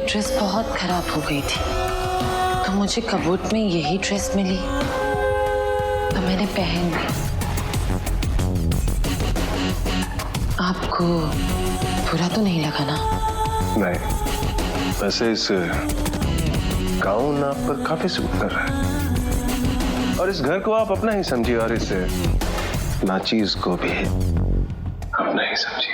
Dress बहुत खराब हो गई थी, तो मुझे कबूत में यही ड्रेस मिली, तो मैंने पहन ली। आपको बुरा तो नहीं लगा ना? नहीं, वैसे इस गाउन आप पर काफी सूट कर रहा है, और इस घर को आप अपना ही समझिए, और इस नाचीज को भी अपना ही समझिए।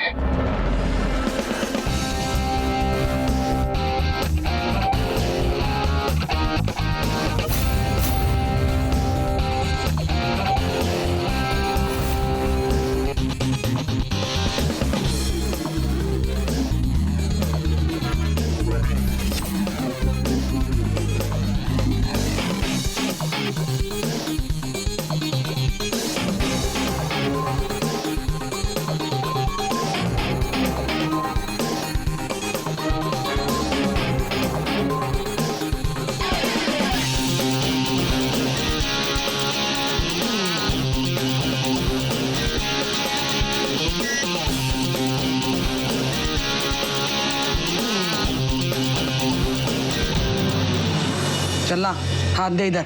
चलना, हाथ दे इधर।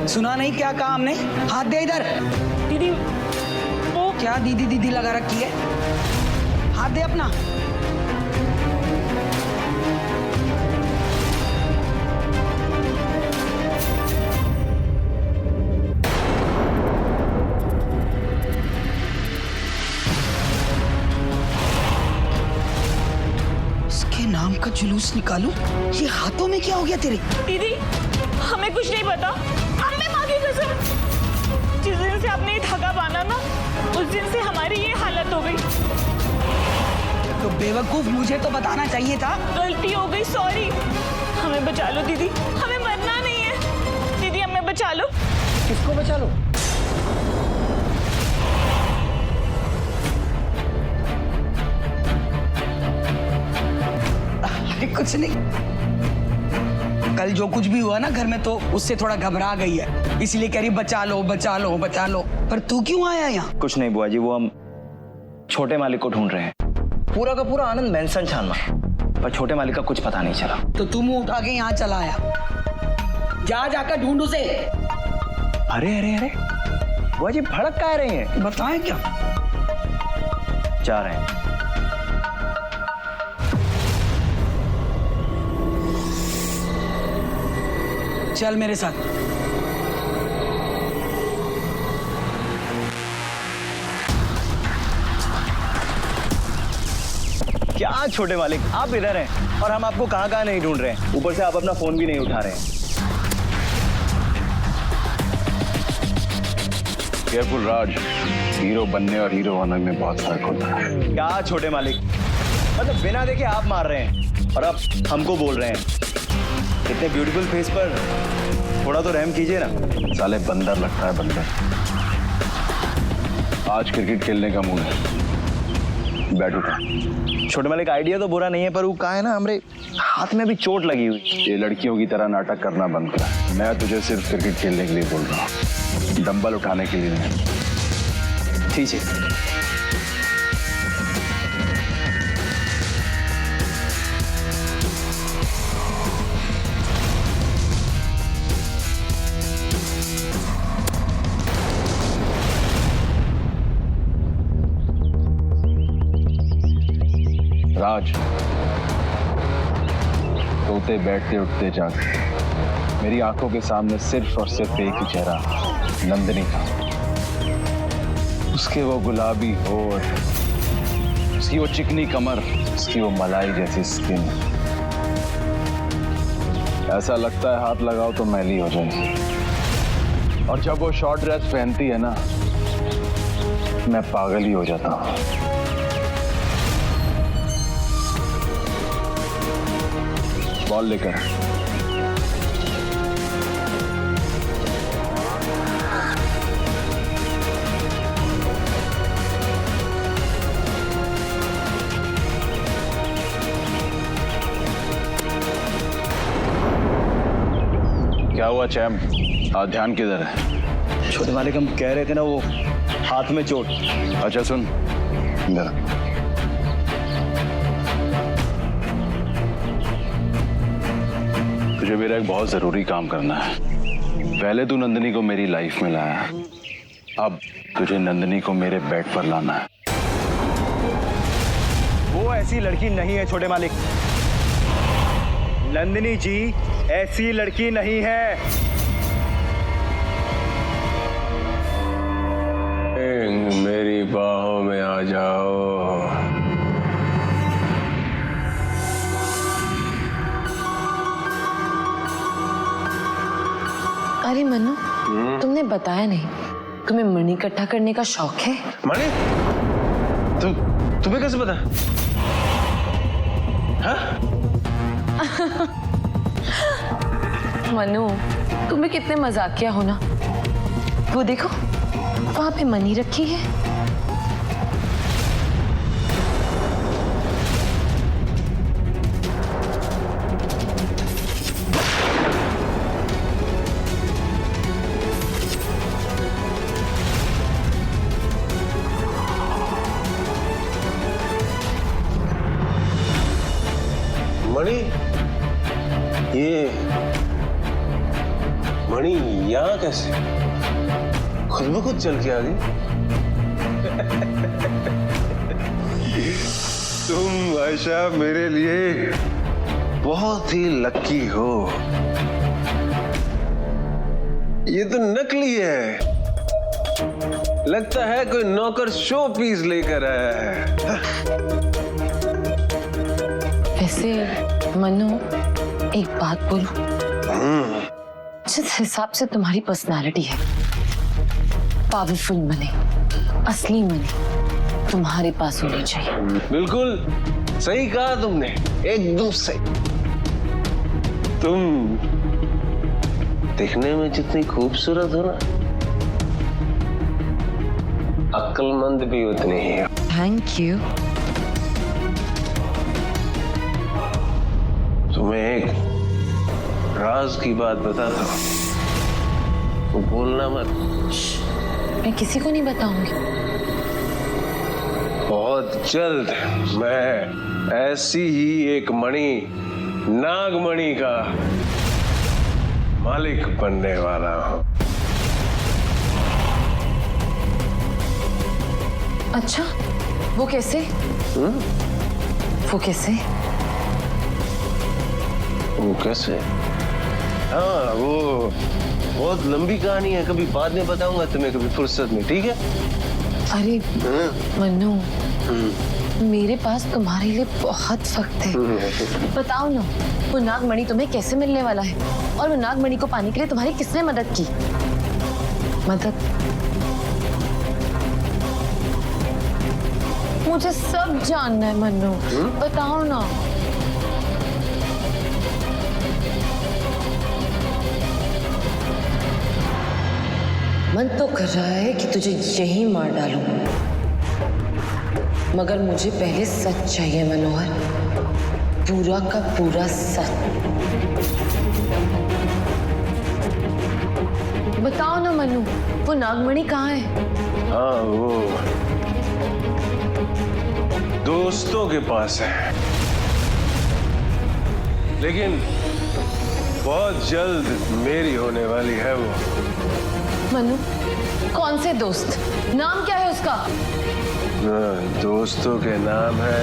सुना नहीं क्या कहा हमने? हाथ दे इधर। दीदी वो क्या दीदी दीदी लगा रखी है? हाथ दे अपना। नाम का जुलूस निकालूं? ये हाथों में क्या हो गया तेरे? दीदी हमें कुछ नहीं पता, हमें माँ की कसम। जिस दिन से आपने ये धागा बांधा ना, उस दिन से हमारी ये हालत हो गई। तो बेवकूफ, मुझे तो बताना चाहिए था। गलती हो गई, सॉरी। हमें बचा लो दीदी, हमें मरना नहीं है। दीदी हमें बचा लो। किसको बचा लो? कुछ नहीं, कल जो कुछ भी हुआ ना घर में, तो उससे थोड़ा घबरा गई है, इसलिए कह रही बचा लो बचा लो बचा लो। पर तू क्यों आया यहाँ? कुछ नहीं बुआ जी, वो हम छोटे मालिक को ढूंढ रहे हैं। पूरा का पूरा आनंद मेंशन छान मारा, पर छोटे मालिक का कुछ पता नहीं चला। तो तू मुंह उठा के यहाँ चला आया? जाकर ढूंढ उसे। अरे अरे अरे बुआ जी, भड़क कह रही हैं? बताएं क्या? जा रहे हैं। चल मेरे साथ। क्या छोटे मालिक, आप इधर हैं और हम आपको कहां कहां नहीं ढूंढ रहे हैं। ऊपर से आप अपना फोन भी नहीं उठा रहे हैं। केयरफुल राज, हीरो बनने और हीरो होने में बहुत फर्क होता है। क्या छोटे मालिक, मतलब बिना देखे आप मार रहे हैं और अब हमको बोल रहे हैं। इतने ब्यूटीफुल फेस पर थोड़ा तो रहम कीजिए ना। साले बंदर लगता है, बंदर। आज क्रिकेट खेलने का मूड है, बैट उठा। छोटे मालिक, आइडिया तो बुरा नहीं है, पर वो कहा है ना, हमारे हाथ में भी चोट लगी हुई। ये लड़कियों की तरह नाटक करना बंद कर। मैं तुझे सिर्फ क्रिकेट खेलने के लिए बोल रहा हूँ, डंबल उठाने के लिए नहीं। ठीक है। राज, सोते बैठते उठते जागते मेरी आंखों के सामने सिर्फ और सिर्फ एक ही चेहरा, नंदिनी का। उसके वो गुलाबी होठ, उसकी वो चिकनी कमर, उसकी वो मलाई जैसी स्किन। ऐसा लगता है हाथ लगाओ तो मैली हो जाए। और जब वो शॉर्ट ड्रेस पहनती है ना, मैं पागल ही हो जाता हूँ। बॉल लेकर। क्या हुआ चैम? आज ध्यान किधर है? छोटे मालिक, हम कह रहे थे ना, वो हाथ में चोट। अच्छा सुन, इधर तुझे मेरा एक बहुत जरूरी काम करना है। पहले तू नंदिनी को मेरी लाइफ में लाया, अब तुझे नंदिनी को मेरे बेड पर लाना है। वो ऐसी लड़की नहीं है छोटे मालिक। नंदिनी जी ऐसी लड़की नहीं है। मेरी बाहों में आ जाओ। अरे मनु, तुमने बताया नहीं, तुम्हें मणि इकट्ठा करने का शौक है? मणि? तुम्हें कैसे पता? हाँ? मनु, तुम्हें कितने मजाकिया हो ना। वो देखो, वहां पे मनी रखी है। मणि, ये मणि यहाँ कैसे? खुद ब खुद चल के आ गई। तुम आयशा मेरे लिए बहुत ही लकी हो। ये तो नकली है, लगता है कोई नौकर शो पीस लेकर आया है। वैसे मनु, एक बात बोलूं? जिस हिसाब से तुम्हारी पर्सनालिटी है, पावरफुल मनी, असली मनी तुम्हारे पास होनी चाहिए। बिल्कुल सही कहा तुमने, एकदम सही। तुम दिखने में जितनी खूबसूरत हो ना, अक्लमंद भी उतनी ही हो। Thank you. तुम्हें एक राज की बात बताता हूं, तो बोलना मत। मैं किसी को नहीं बताऊंगी। बहुत जल्द मैं ऐसी ही एक मणि, नागमणि का मालिक बनने वाला हूं। अच्छा, वो कैसे? वो कैसे? वो कैसे? हाँ, वो बहुत लंबी कहानी है, कभी बाद में बताऊंगा तुम्हें, कभी फुर्सत में, ठीक है? अरे मनु, मेरे पास तुम्हारे लिए बहुत वक्त है। बताओ ना, वो नागमणि तुम्हें कैसे मिलने वाला है? और वो नागमणि को पाने के लिए तुम्हारी किसने मदद की? मदद? मुझे सब जानना है मनु, बताओ ना। मन तो कर रहा है कि तुझे यहीं मार डालूं, मगर मुझे पहले सच चाहिए मनोहर, पूरा का पूरा सच। बताओ ना मनु, वो नागमणि कहाँ है? हाँ, वो दोस्तों के पास है, लेकिन बहुत जल्द मेरी होने वाली है वो। मनु, कौन से दोस्त? नाम क्या है उसका? दोस्तों के नाम है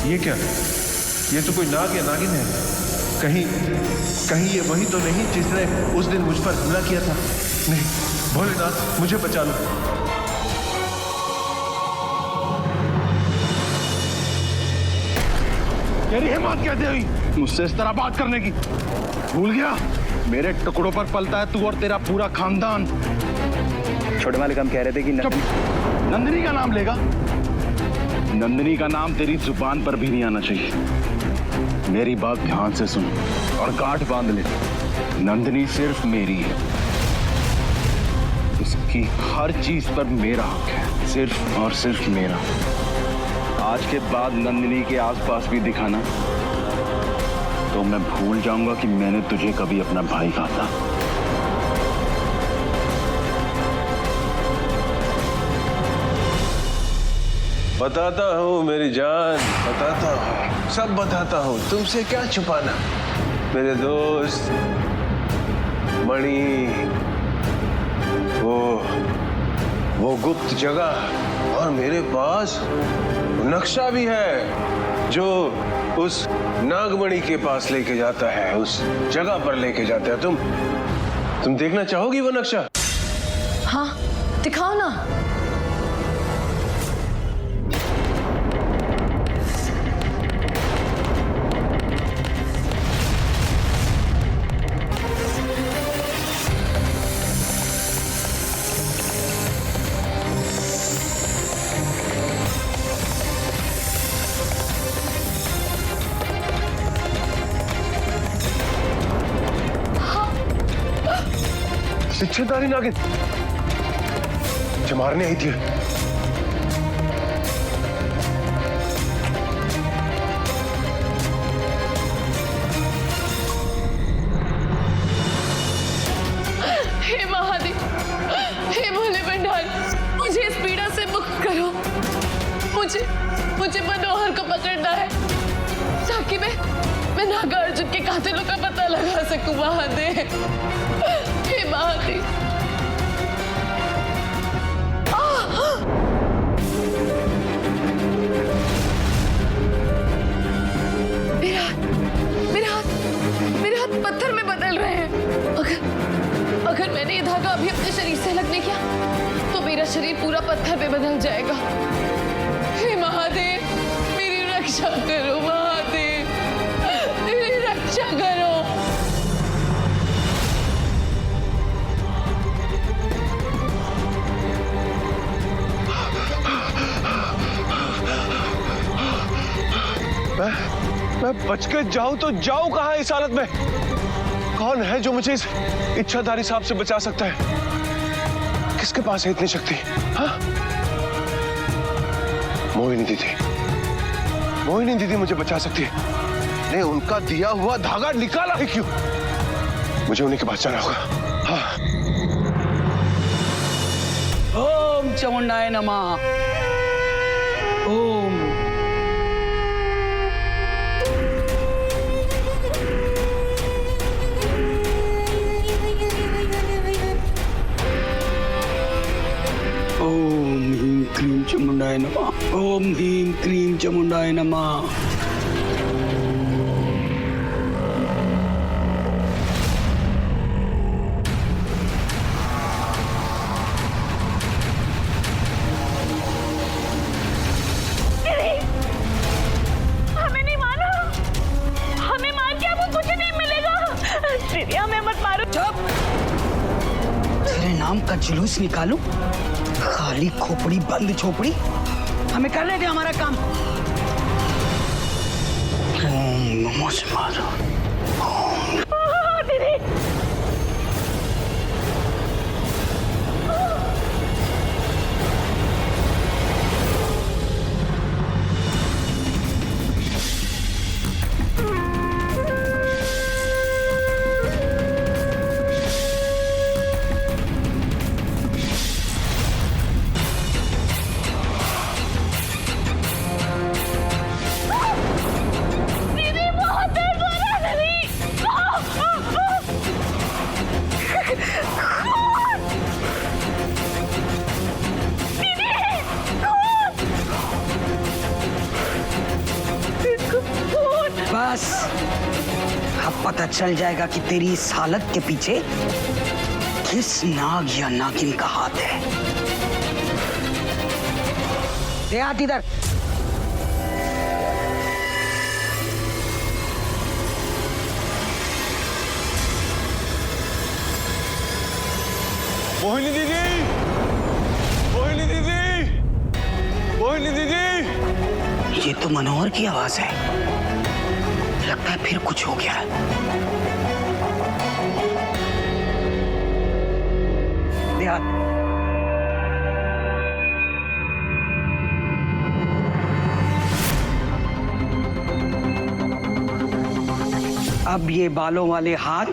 ये क्या? ये तो कोई नाग या नागिन है। कहीं ये वही तो नहीं जिसने उस दिन मुझ पर हमला किया था? नहीं, भोलेनाथ मुझे बचा लो। तेरी हिम्मत कैसे हुई मुझसे इस तरह बात करने की? भूल गया मेरे टुकड़ों पर पलता है तू और तेरा पूरा खानदान। छोटे मालिक, हम कह रहे थे कि नंदिनी का नाम लेगा? नंदिनी का नाम तेरी जुबान पर भी नहीं आना चाहिए। मेरी बात ध्यान से सुन और गांठ बांध ले। नंदिनी सिर्फ मेरी है, उसकी हर चीज पर मेरा हक है, सिर्फ और सिर्फ मेरा। आज के बाद नंदिनी के आसपास भी दिखाना तो मैं भूल जाऊंगा कि मैंने तुझे कभी अपना भाई कहा था। बताता हूँ मेरी जान, बताता हूँ, सब बताता हूँ, तुमसे क्या छुपाना मेरे दोस्त। मणि, वो गुप्त जगह, और मेरे पास नक्शा भी है जो उस नागमणि के पास लेके जाता है, उस जगह पर लेके जाता है। तुम देखना चाहोगी वो नक्शा? हाँ, दिखाओ ना। शिक्षाधारी नागिन जो मारने आई थी। हे महादेव, हे भोले भंडार, मुझे इस पीड़ा से मुक्त करो। मुझे मनोहर को पकड़ना है ताकि मैं नागार्जुन के कातिलों का पता लगा सकूं। महादेव, हे महादेव। मेरे हाथ पत्थर में बदल रहे हैं। अगर मैंने ये धागा अभी अपने शरीर से अलग नहीं किया तो मेरा शरीर पूरा पत्थर में बदल जाएगा। हे महादेव, मेरी रक्षा करो। महादेव, मेरी रक्षा करो। मैं बच के जाऊं तो जाऊं कहां इस हालत में? कौन है जो मुझे इस इच्छाधारी सांप से बचा सकता है? किसके पास है इतनी शक्ति? हाँ? मोहिनी दीदी मुझे बचा सकती है। नहीं, उनका दिया हुआ धागा निकाला ही क्यों? मुझे उन्हीं के पास जाना होगा। हाँ। ओम चामुंडाय नमः। ओम। ओम ह्रीं क्लीं चामुंडाय नमः। ओम ह्रीं क्लीं चामुंडाय नमः। हमें नहीं माना, हमें मार के आपको कुछ नहीं मिलेगा। दीदी, हमें मत मारो। चुप। तेरे नाम का जुलूस निकालूं? खाली खोपड़ी बंद झोपड़ी। हमें करने दे हमारा काम। ओम नमः शिवाय। दीदी, बहुत दर्द हो रहा है। बस अब पता चल जाएगा कि तेरी इस हालत के पीछे किस नाग या नागिन का हाथ है। दे हाथ इधर। मोहिनी दीदी, मोहिनी दीदी, मोहिनी दीदी। ये तो मनोहर की आवाज है। लगता है फिर कुछ हो गया है। दे हाथ। अब ये बालों वाले हाथ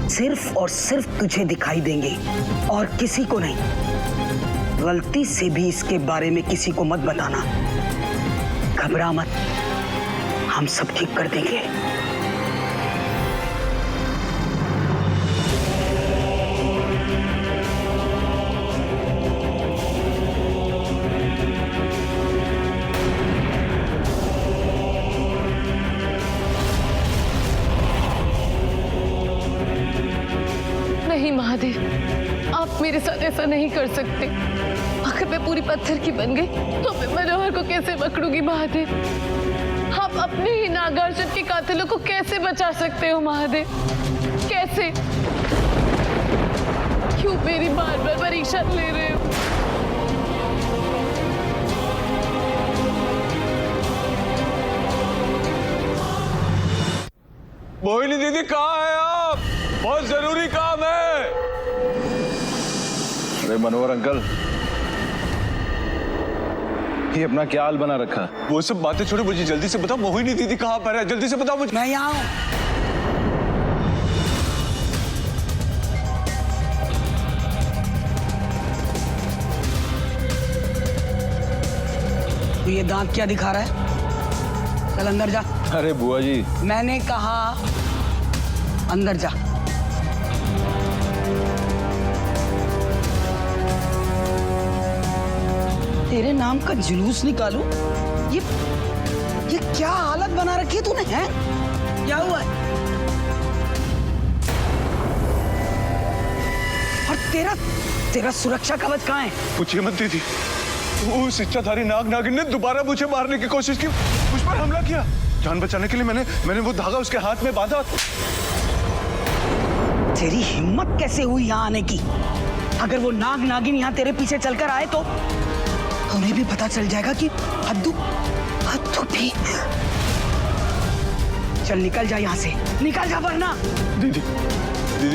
सिर्फ और सिर्फ तुझे दिखाई देंगे और किसी को नहीं। गलती से भी इसके बारे में किसी को मत बताना, घबरा मत, हम सब ठीक कर देंगे। नहीं महादेव, आप मेरे साथ ऐसा नहीं कर सकते। अगर मैं पूरी पत्थर की बन गई तो मैं मनोहर को कैसे पकड़ूंगी महादेव? आप अपने ही नागार्जुन के कातिलों को कैसे बचा सकते हो महादेव? कैसे? क्यों मेरी बार बार परीक्षा ले रहे हो? मोहिनी दीदी कहाँ है आप? बहुत जरूरी काम है। अरे मनोहर अंकल, ये अपना क्या हाल बना रखा? वो सब बातें छोड़ो, मुझे जल्दी से बताओ मोहिनी दीदी कहाँ पर है? जल्दी से बताओ मुझे। मैं यहाँ हूँ। तो ये दांत क्या दिखा रहा है? चल अंदर जा। अरे बुआ जी, मैंने कहा अंदर जा। तेरे नाम का जुलूस निकालू? ये क्या हालत बना रखी है तूने? हैं? क्या हुआ है? और तेरा सुरक्षा कवच कहाँ है? पूछिए मत दीदी, उस इच्छाधारी नाग नागिन ने दोबारा मुझे मारने की कोशिश की, मुझ पर हमला किया। जान बचाने के लिए मैंने वो धागा उसके हाथ में बांधा। तेरी हिम्मत कैसे हुई यहाँ आने की? अगर वो नाग नागिन यहाँ तेरे पीछे चलकर आए तो उन्हें भी पता चल जाएगा कि हद्दू भी। चल निकल जा यहाँ से, निकल जा वरना। दीदी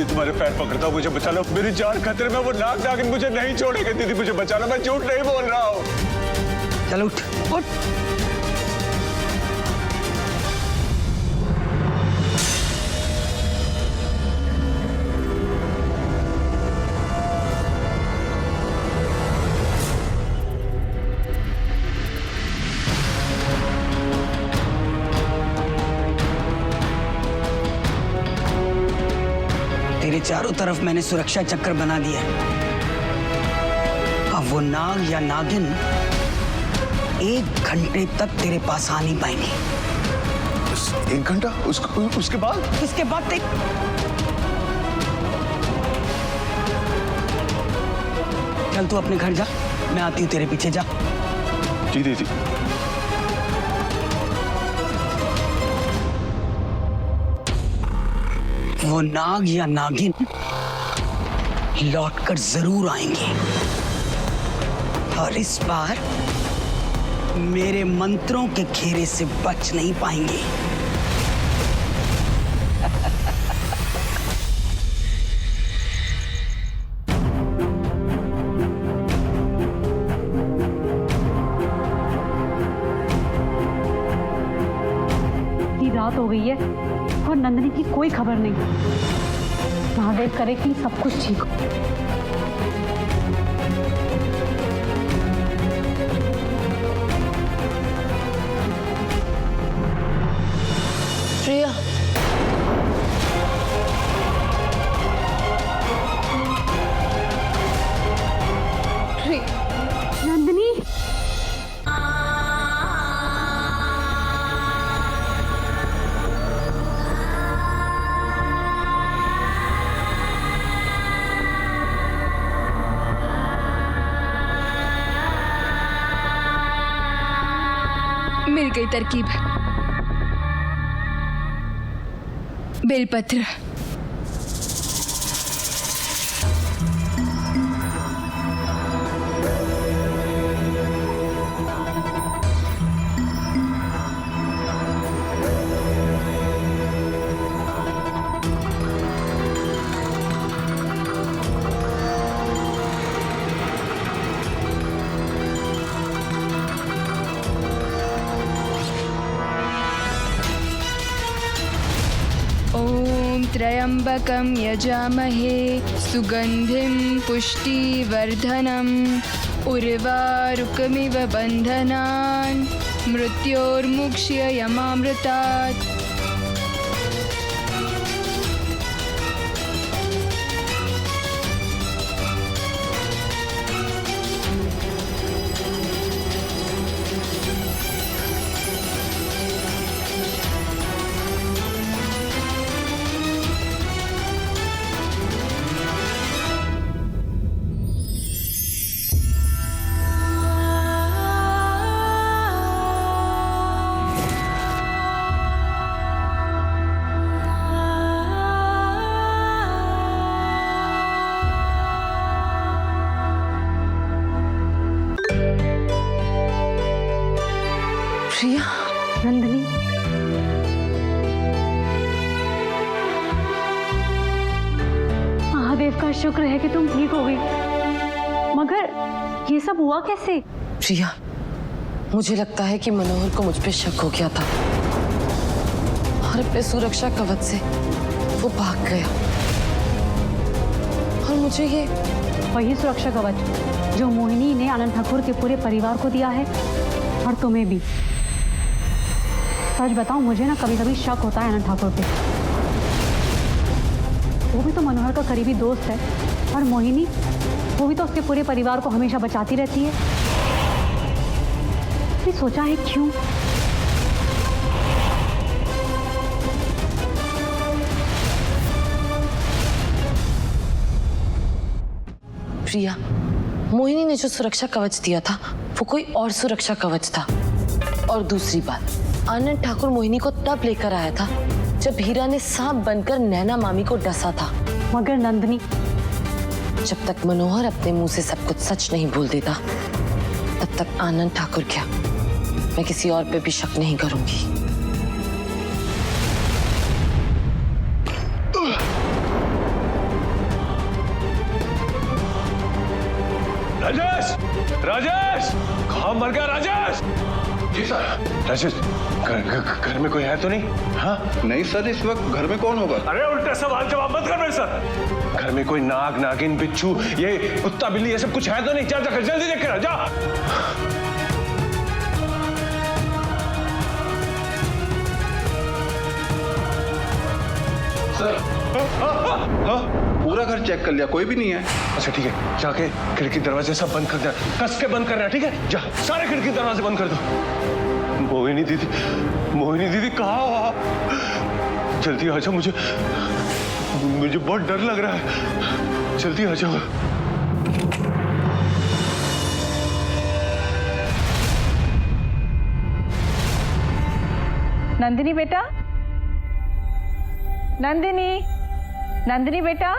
तुम्हारे पैर पकड़ता हूँ, मुझे बचा लो। मेरी जान खतरे में, वो नाग नागिन मुझे नहीं छोड़ेंगे। दीदी मुझे बचा लो, मैं झूठ नहीं बोल रहा हूँ। चल उठ उठ। तेरे चारों तरफ मैंने सुरक्षा चक्कर बना दिया। अब वो नाग या नागिन 1 घंटे तक तेरे पास आ नहीं पाएंगे। 1 घंटा? उसके बाद? इसके बाद देख। चल तू अपने घर जा, मैं आती हूँ तेरे पीछे। जा। जी दीदी। वो नाग या नागिन लौटकर जरूर आएंगे, और इस बार मेरे मंत्रों के घेरे से बच नहीं पाएंगे। रात हो गई है और नंदिनी की कोई खबर नहीं। महादेव करे कि सब कुछ ठीक हो। प्रिया, नंदिनी, मिल गई तरकीब। बेलपत्र। त्र्यंबकं यजामहे सुगंधिं पुष्टिवर्धनम् उर्वारुकमिव बन्धनान् मृत्योर्मुक्ष्य यमामृतात्। प्रिया, नंदिनी, महादेव का शुक्र है कि तुम ठीक हो गई, मगर ये सब हुआ कैसे? प्रिया, मुझे लगता है कि मनोहर को मुझ पे शक हो गया था और अपने सुरक्षा कवच से वो भाग गया। और मुझे ये वही सुरक्षा कवच जो मोहिनी ने आनंद ठाकुर के पूरे परिवार को दिया है और तुम्हें भी। सच बताऊं, मुझे ना कभी कभी शक होता है आनंद ठाकुर पे। वो भी तो मनोहर का करीबी दोस्त है, और मोहिनी, वो भी तो उसके पूरे परिवार को हमेशा बचाती रहती है। भी सोचा है क्यों? प्रिया, मोहिनी ने जो सुरक्षा कवच दिया था वो कोई और सुरक्षा कवच था। और दूसरी बात, आनंद ठाकुर मोहिनी को तब लेकर आया था जब हीरा ने सांप बनकर नैना मामी को डसा था। मगर नंदिनी, जब तक मनोहर अपने मुंह से सब कुछ सच नहीं बोल देता, तब तक आनंद ठाकुर क्या, मैं किसी और पे भी शक नहीं करूंगी। राजेश! राजेश! कहाँ मर गया राजेश? जी सर। राजेश, घर में कोई है तो नहीं? हाँ? नहीं सर, इस वक्त घर में कौन होगा? अरे उल्टा सवाल जवाब मत कर मेरे सर। घर में कोई नाग, नागिन, बिच्छू, ये कुत्ता, बिल्ली, ये सब कुछ है तो नहीं? जा जाकर जल्दी देख कर जा। सर, पूरा घर चेक कर लिया, कोई भी नहीं है। अच्छा ठीक है, जाके खिड़की दरवाजे सब बंद कर देना, कस के बंद करना, ठीक है? जा, सारे खिड़की दरवाजे बंद कर दो। मोहिनी दीदी कहाँ हो आप? जल्दी आ जाओ, मुझे बहुत डर लग रहा है। जल्दी आ जाओ। नंदिनी बेटा, नंदिनी बेटा।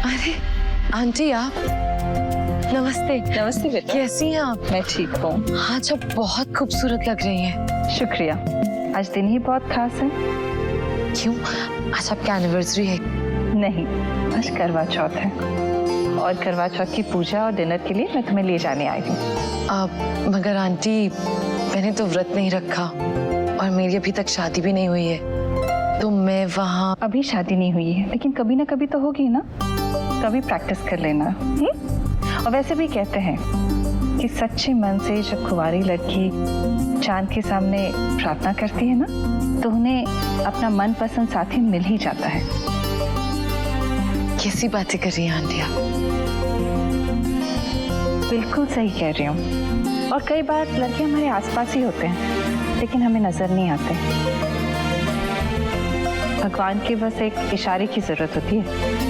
अरे आंटी, आप? नमस्ते। नमस्ते बेटा। कैसी हैं आप? मैं ठीक हूँ। आज आप बहुत खूबसूरत लग रही हैं। शुक्रिया। आज दिन ही बहुत खास है। क्यों? आज आपकी एनिवर्सरी है? नहीं, आज करवा चौथ है, और करवा चौथ की पूजा और डिनर के लिए मैं तुम्हें ले जाने आई हूँ। मगर आंटी, मैंने तो व्रत नहीं रखा और मेरी अभी तक शादी भी नहीं हुई है, तो मैं वहाँ। अभी शादी नहीं हुई है, लेकिन कभी ना कभी तो होगी ना, कभी प्रैक्टिस कर लेना। और वैसे भी कहते हैं कि सच्चे मन से जब कुंवारी लड़की चांद के सामने प्रार्थना करती है ना, तो उन्हें अपना मनपसंद साथी मिल ही जाता है। कैसी बातें कर रही हैं आंटी आप? बिल्कुल सही कह रही हूँ। और कई बार लड़के हमारे आसपास ही होते हैं, लेकिन हमें नजर नहीं आते। भगवान की बस एक इशारे की जरूरत होती है।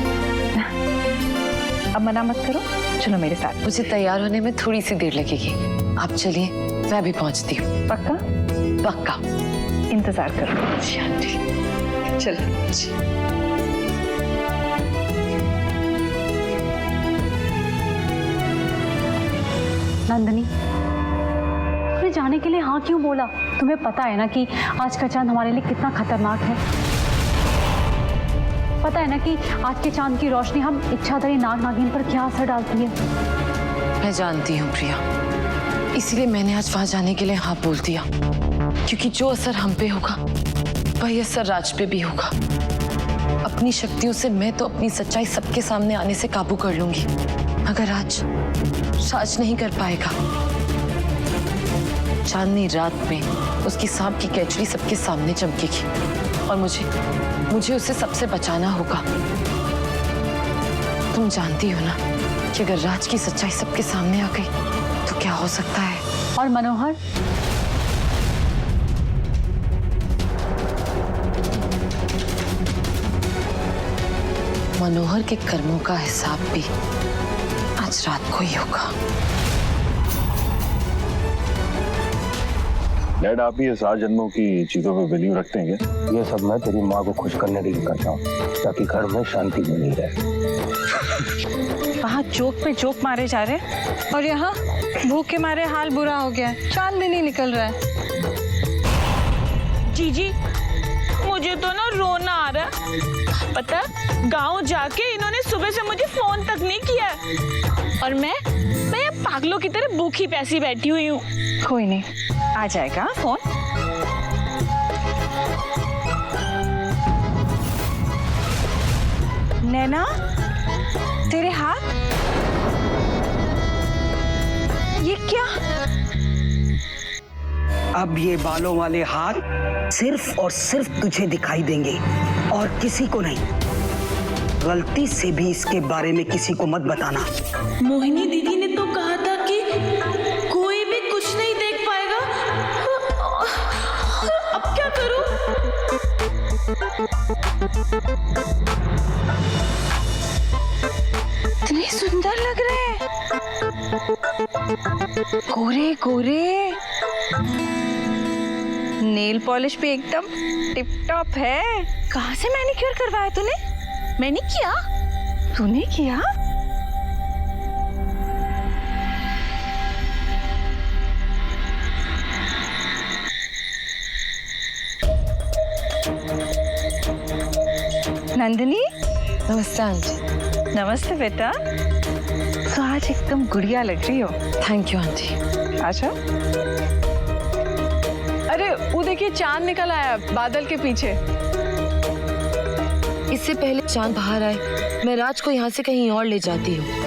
अब मना मत करो, चलो मेरे साथ। मुझे तैयार होने में थोड़ी सी देर लगेगी, आप चलिए, मैं अभी पहुंचती हूँ। पक्का? पक्का। इंतजार करो। जी आंटी, चलो जी। नंदिनी, तुमने जाने के लिए हाँ क्यों बोला? तुम्हें पता है ना कि आज का चांद हमारे लिए कितना खतरनाक है। पता है ना कि आज के चांद की रोशनी हम इच्छाधारी नाग नागिन पर क्या असर डालती है। मैं जानती हूँ प्रिया, इसीलिए मैंने आज वहां जाने के लिए हाँ बोल दिया, क्योंकि जो असर हम पे होगा वही असर राज पे भी होगा। अपनी शक्तियों से मैं तो अपनी सच्चाई सबके सामने आने से काबू कर लूंगी, मगर राज नहीं कर पाएगा। चांदनी रात में उसकी सांप की कैचरी सबके सामने चमकेगी और मुझे उसे सबसे बचाना होगा। तुम जानती हो ना कि अगर राज की सच्चाई सबके सामने आ गई तो क्या हो सकता है। और मनोहर, मनोहर के कर्मों का हिसाब भी आज रात को ही होगा। डैड, आप ही ये 7 जन्मों की चीजों पे वैल्यू रखते हैं क्या? ये सब मैं तेरी माँ को खुश करने के लिए करता हूँ ताकि घर में शांति बनी रहे। वहाँ जोक पे जोक मारे जा रहे हैं और यहाँ भूख के मारे हाल बुरा हो गया है। चांद भी नहीं निकल रहा है। जीजी, मुझे तो ना रोना आ रहा है। पता, गांव जाके इन्होंने सुबह से मुझे फोन तक नहीं किया और मैं पागलों की तरह भूखी प्यासी बैठी हुई हूँ। कोई नहीं, आ जाएगा फोन। नैना, तेरे हाथ ये क्या? अब ये बालों वाले हाथ सिर्फ और सिर्फ तुझे दिखाई देंगे और किसी को नहीं। गलती से भी इसके बारे में किसी को मत बताना। मोहिनी दीदी ने तो कहा था कि कोई भी कुछ नहीं देख पाएगा। अब क्या करूं? इतने सुंदर लग रहे हैं, गोरे गोरे, नेल पॉलिश भी एकदम टिप टॉप है। कहाँ से मैनिक्योर करवाया तूने? मैंने किया। तूने किया? नंदिनी, नमस्ते आंटी। नमस्ते बेटा। तो आज एकदम गुड़िया लग रही हो। Thank you aunty. आजा। अरे वो देखिए, चांद निकल आया बादल के पीछे। इससे पहले चांद बाहर आए मैं राज को यहाँ से कहीं और ले जाती हूँ।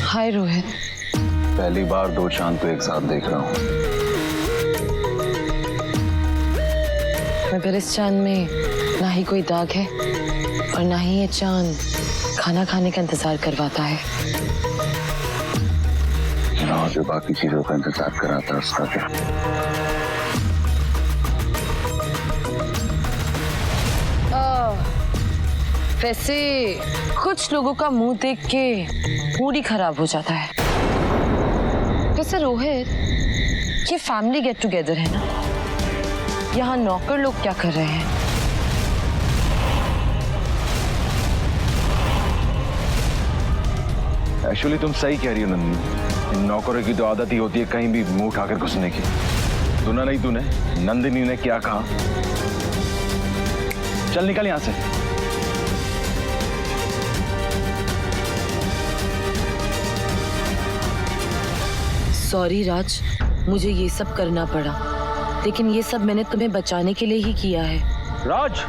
हाय रोहित। पहली बार 2 चांद तो एक साथ देख रहा हूँ। मगर इस चांद में ना ही कोई दाग है और ना ही ये चांद खाना खाने का इंतजार करवाता है। और जो बाकी चीजों का इंतजार कराता है उसका क्या? वैसे कुछ लोगों का मुंह देख के मूड ही खराब हो जाता है। वैसे रोहित, ये फैमिली गेट टुगेदर है ना, यहाँ नौकर लोग क्या कर रहे हैं? एक्चुअली तुम सही कह रही हो नंदिनी, इन नौकरों की तो आदत ही होती है कहीं भी मुंह उठाकर घुसने की। सुना नहीं तूने नंदिनी ने क्या कहा? चल निकल यहां से। सॉरी राज, मुझे ये सब करना पड़ा, लेकिन ये सब मैंने तुम्हें बचाने के लिए ही किया है। राज,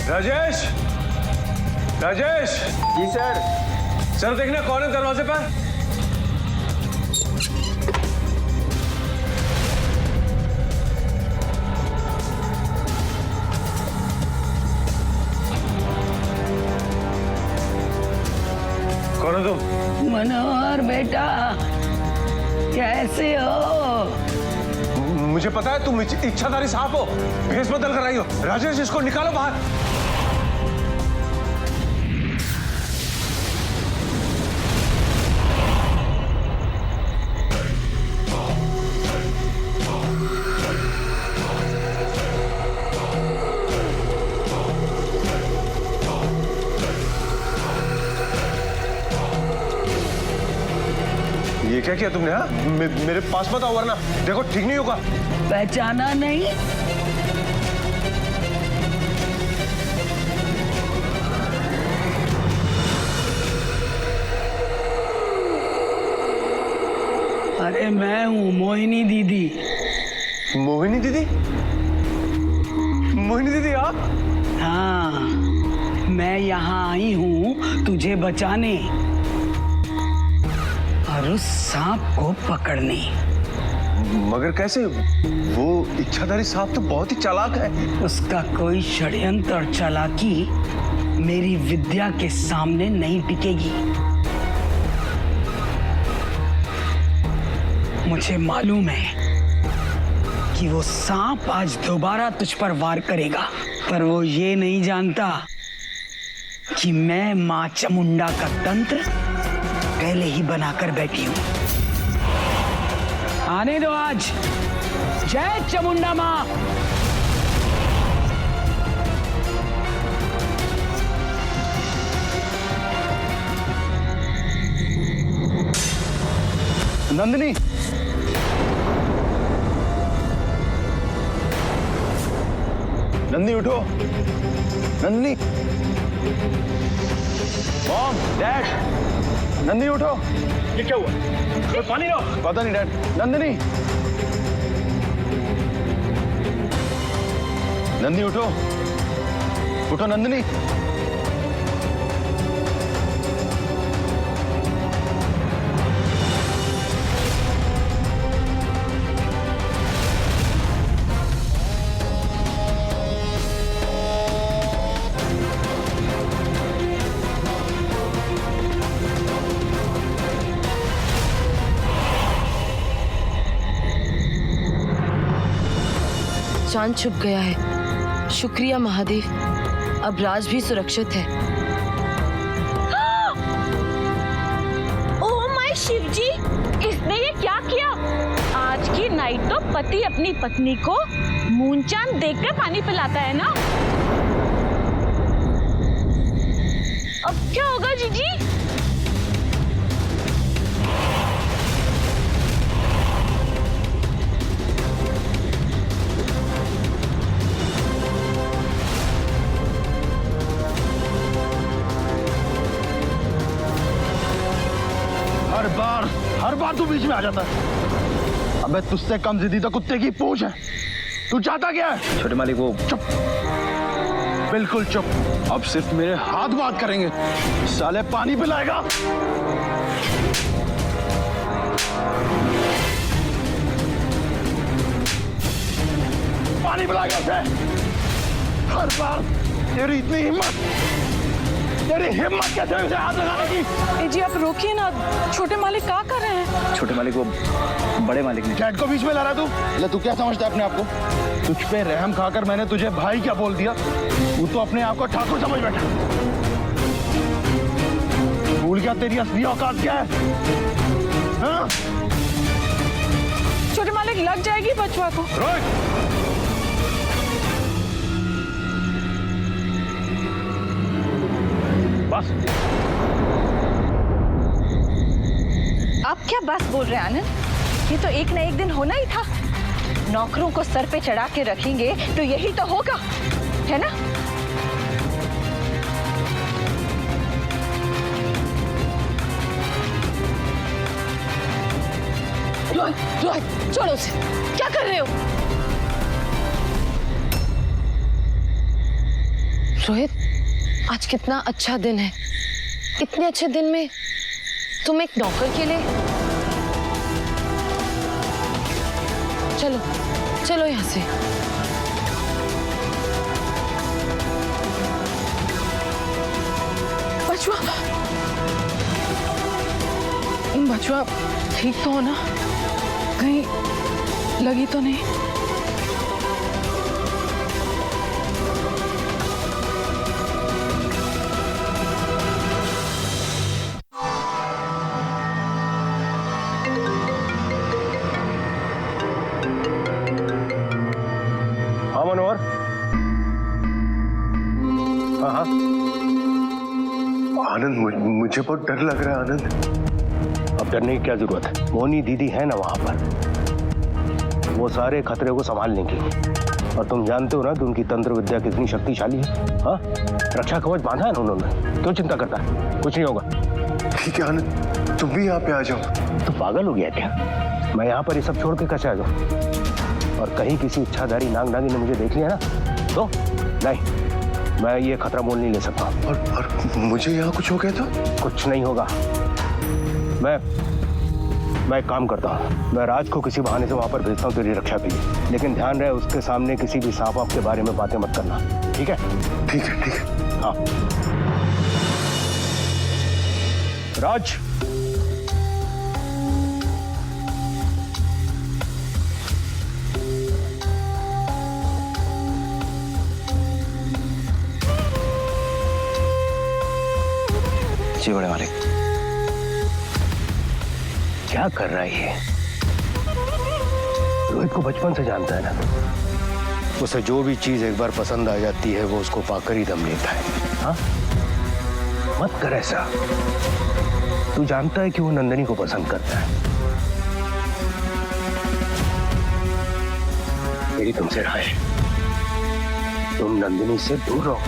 राजेश, राजेश। जी सर। सर देखना कौन है दरवाजे पर। कौन हो तुम? मनोहर बेटा, कैसे हो? मुझे पता है तुम इच्छाधारी सांप हो, भेष बदल कर आई हो। राजेश, इसको निकालो बाहर। क्या किया तुमने? हाँ, मेरे पास मत आओ वरना देखो ठीक नहीं होगा। पहचाना नहीं? अरे मैं हूँ मोहिनी दीदी। मोहिनी दीदी? मोहिनी दीदी आप? हाँ, मैं यहाँ आई हूँ तुझे बचाने और उस सांप को पकड़ने। मगर कैसे? वो इच्छाधारी सांप तो बहुत ही चालाक है। उसका कोई षड्यंत्र और चालाकी मेरी विद्या के सामने नहीं टिकेगी। मुझे मालूम है कि वो सांप आज दोबारा तुझ पर वार करेगा, पर वो ये नहीं जानता कि मैं मां चामुंडा का तंत्र पहले ही बनाकर बैठी हूं। आने दो आज। जय चामुंडा मां। नंदिनी, नंदिनी उठो। नंदिनी, मॉम, डैड, नंदिनी उठो। ये क्या हुआ? पानी लो। पता नहीं डैड। नंदिनी, नंदिनी उठो, उठो नंदिनी। चांद छुप गया है। शुक्रिया महादेव, अब राज भी सुरक्षित है। ओह माय शिवजी, इसने ये क्या किया? आज की नाइट तो पति अपनी पत्नी को मून चांद देखकर पानी पिलाता है ना। अब क्या होगा जीजी? हर बार तू बीच में आ जाता है। अबे तुझसे कम जिद्दी तो कुत्ते की पूंछ है। तू चाहता क्या है? छोटे मालिक वो चुप, बिल्कुल चुप। अब सिर्फ मेरे हाथ बात करेंगे। साले पानी पिलाएगा। पानी पिलाएगा उसे। हर बार तेरी इतनी हिम्मत, तेरी हिम्मत कैसे उसे हाथ लगाने की? जी आप रोकिए ना, छोटे मालिक क्या कर रहे हैं? छोटे मालिक वो बड़े मालिक ने। डैड को बीच में ला रहा तू? तू क्या समझता है अपने आप को? तुझ पे रहम खाकर मैंने तुझे भाई क्या बोल दिया? तू तो अपने आप को ठाकुर समझ बैठा। भूल गया तेरी असली औकात क्या है? हाँ? छोटे मालिक लग जाएगी बचवा को। बस। आप क्या बस बोल रहे हैं आनंद? ये तो एक ना एक दिन होना ही था। नौकरों को सर पे चढ़ा के रखेंगे तो यही तो होगा, है ना? रोहित, रोहित, छोड़ो उसे। क्या कर रहे हो? रोहित, आज कितना अच्छा दिन है। इतने अच्छे दिन में तुम एक नौकर के लिए। चलो चलो यहाँ से। बचवा, बचवा ठीक तो हो ना? कहीं लगी तो नहीं? हाँ मनोहर। हाँ हाँ आनंद, मुझे बहुत डर लग रहा है आनंद। अब डरने की क्या जरूरत है? मोनी दीदी है ना वहां पर, वो सारे खतरे को संभाल लेंगी। और तुम जानते हो ना कि उनकी तंत्र विद्या कितनी शक्तिशाली है। हाँ, रक्षा कवच बांधा है ना उन्होंने, क्यों चिंता करता है? कुछ नहीं होगा। ठीक है आनंद, तुम भी यहाँ पे आ जाओ। तो पागल हो गया क्या? मैं यहाँ पर ये सब छोड़ के कैसे आ जाऊँ? और कहीं किसी इच्छाधारी नाग नागिन ने मुझे देख लिया ना तो नहीं, मैं ये खतरा मोल नहीं ले सकता। और मुझे यहाँ कुछ हो गया तो? कुछ नहीं होगा। मैं एक काम करता हूँ, मैं राज को किसी बहाने से वहां पर भेजता हूँ तेरी रक्षा के लिए। लेकिन ध्यान रहे उसके सामने किसी भी सांप वाप के बारे में बातें मत करना, ठीक है? ठीक है ठीक है। हाँ राज, जी बड़े मालिक। क्या कर रहा है ये? रोहित को बचपन से जानता है ना, उसे जो भी चीज एक बार पसंद आ जाती है वो उसको पाकर ही दम लेता है। हाँ, मत कर ऐसा। तू जानता है कि वो नंदिनी को पसंद करता है। मेरी तुमसे राय है, तुम नंदिनी से दूर रहो।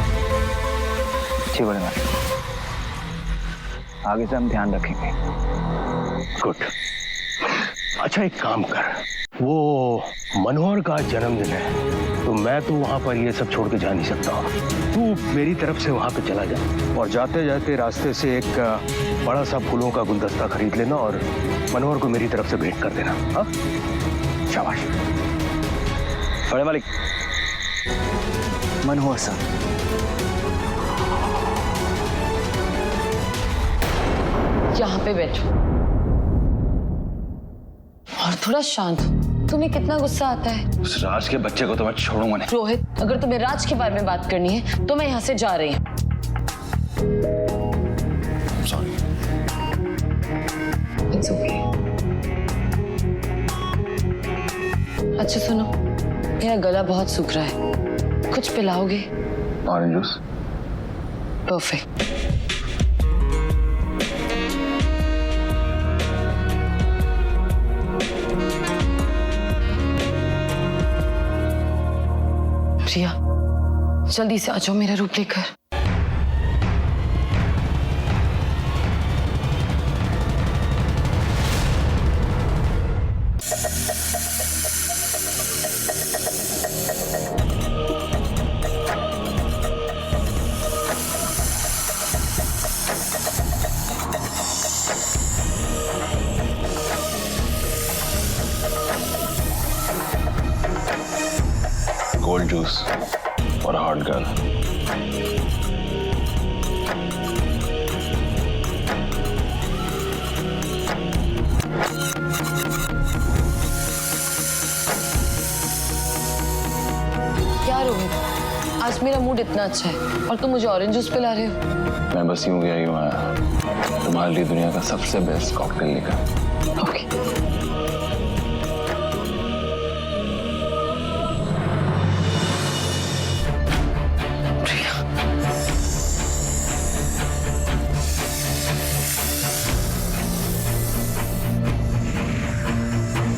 जी बड़े मालिक, आगे से हम ध्यान रखेंगे। गुड। अच्छा एक काम कर, वो मनोहर का जन्मदिन है तो मैं तो वहां पर ये सब छोड़ के जा नहीं सकता हूँ। तू मेरी तरफ से वहां पे चला जा और जाते जाते रास्ते से एक बड़ा सा फूलों का गुलदस्ता खरीद लेना और मनोहर को मेरी तरफ से भेंट कर देना। हाँ, शाबाश। बड़े मालिक, मनोहर साहब, यहाँ पे बैठो और थोड़ा शांत हो। तुम्हें कितना गुस्सा आता है? उस राज के बच्चे को तो मैं छोड़ूंगा नहीं। रोहित, अगर तुम्हें राज के बारे में बात करनी है तो मैं यहाँ से जा रही हूँ। सॉरी। It's okay. अच्छा सुनो, मेरा गला बहुत सूख रहा है, कुछ पिलाओगे? Orange juice. परफेक्ट। प्रिया, जल्दी से आ जाओ मेरा रूप लेकर। कोल्ड जूस और हॉट गर्ल। क्या रोहित, आज मेरा मूड इतना अच्छा है और तुम मुझे ऑरेंज जूस पिला रहे हो? मैं बस यूं गया यूं आया, तुम्हारे लिए दुनिया का सबसे बेस्ट कॉकटेल लेकर। ओके।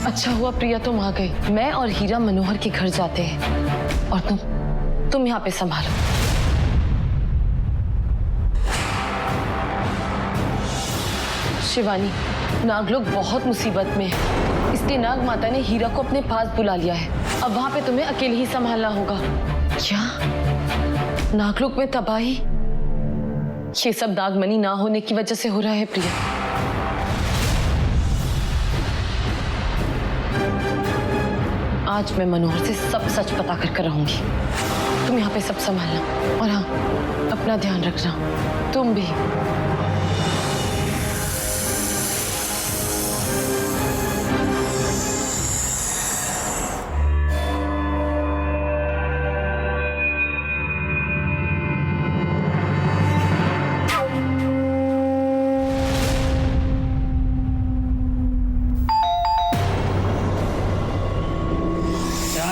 अच्छा हुआ प्रिया तुम आ गई। मैं और हीरा मनोहर के घर जाते हैं और तुम यहाँ पे संभालो। शिवानी, नागलोक बहुत मुसीबत में है, इसलिए नाग माता ने हीरा को अपने पास बुला लिया है। अब वहां पे तुम्हें अकेले ही संभालना होगा। क्या नागलोक में तबाही? ये सब नागमणि ना होने की वजह से हो रहा है प्रिया। आज मैं मनोहर से सब सच पता कर रहूंगी। तुम यहाँ पे सब संभालना और हाँ, अपना ध्यान रखना। तुम भी।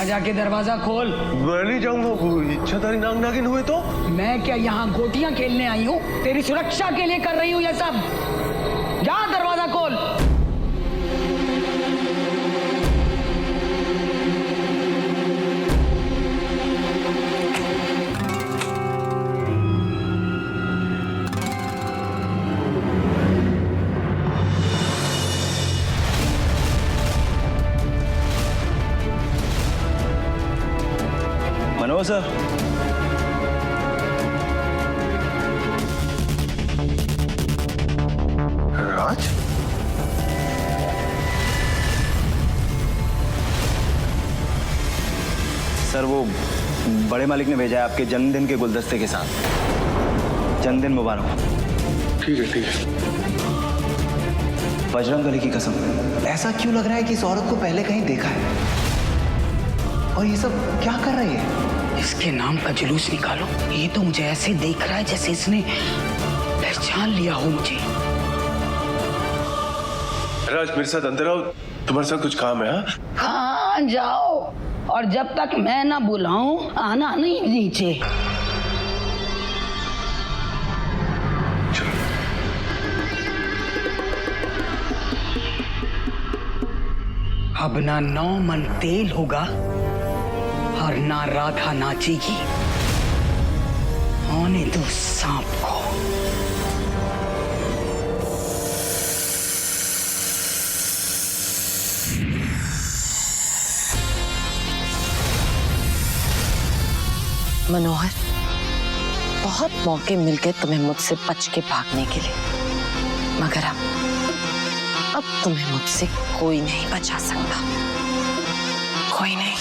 जाके दरवाजा खोल। मैं नहीं जाऊंगा, इच्छाधारी नाग नागिन हुए तो? मैं क्या यहाँ गोटियां खेलने आई हूँ? तेरी सुरक्षा के लिए कर रही हूँ ये सब। जा दरवाजा खोल। मनोहर सर, राज, सर वो बड़े मालिक ने भेजा है आपके जन्मदिन के गुलदस्ते के साथ। जन्मदिन मुबारक। ठीक है ठीक है। बजरंगबली की कसम, ऐसा क्यों लग रहा है कि इस औरत को पहले कहीं देखा है? और ये सब क्या कर रही है? इसके नाम का जुलूस निकालो। ये तो मुझे ऐसे देख रहा है जैसे इसने पहचान लिया हो मुझे। राज मेरे साथ अंदर आओ, तुम्हारे साथ कुछ काम है। हाँ जाओ, और जब तक मैं ना बुलाऊं आना नहीं नीचे। अब ना 9 मन तेल होगा और ना राधा नाचेगी। आने दो सांप को। मनोहर, बहुत मौके मिल गए तुम्हें मुझसे बच के भागने के लिए, मगर अब तुम्हें मुझसे कोई नहीं बचा सकता, कोई नहीं।